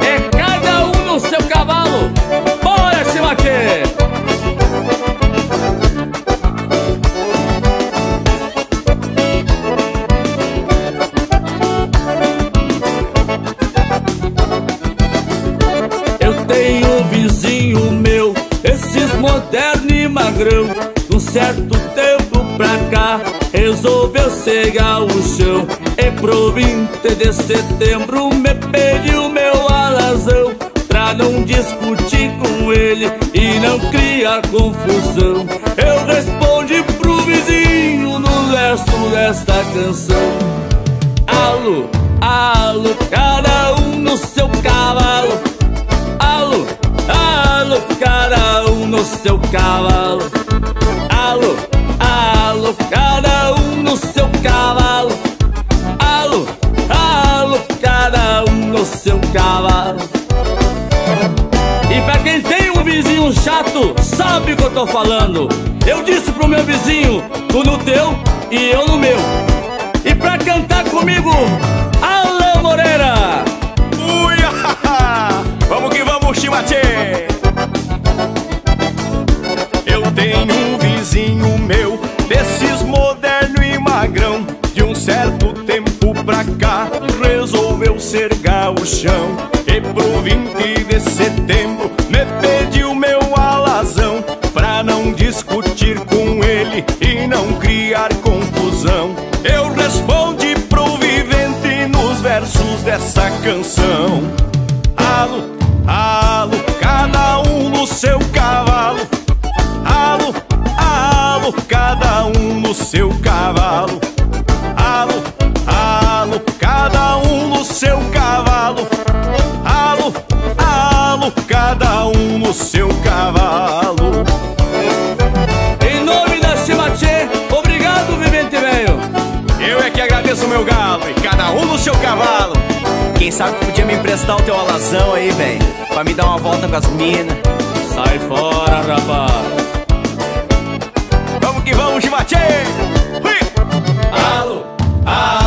É cada um no seu cavalo. Bora, Chimatê! Eu tenho um vizinho meu, esses moderno e magrão. Um certo tempo pra cá resolveu cegar o chão. E pro 20 de setembro me pediu meu alazão, pra não discutir com ele e não criar confusão. Eu respondi pro vizinho no verso desta canção: alô, alô, cada um no seu cavalo. Alô, alô, cada um no seu cavalo. Alô, alô, cada um no seu cavalo. Alô, alô, cada um no seu cavalo. E pra quem tem um vizinho chato, sabe o que eu tô falando. Eu disse pro meu vizinho, tu no teu e eu no meu. E pra cantar comigo, Alan Moreira. Uia! Vamos que vamos, Chimatê! Eu tenho um vizinho meu, desses moderno e magrão. De um certo tempo pra cá resolveu cercar o chão. E pro 20 de setembro me pediu meu alazão, pra não discutir com ele e não criar confusão. Eu respondi pro vivente nos versos dessa canção: alô, alô, cada um no seu cavalo. Alô, alô, cada um no seu cavalo. Alô, alô, cada um no seu cavalo. Alô, alô, cada um no seu cavalo. Em nome da Chimatê, obrigado, vivente velho. Eu é que agradeço, meu galo, e cada um no seu cavalo. Quem sabe que podia me emprestar o teu alazão aí, velho, pra me dar uma volta com as minas. Sai fora, rapaz. Vamos que vamos, Chimatê! Alô, alô.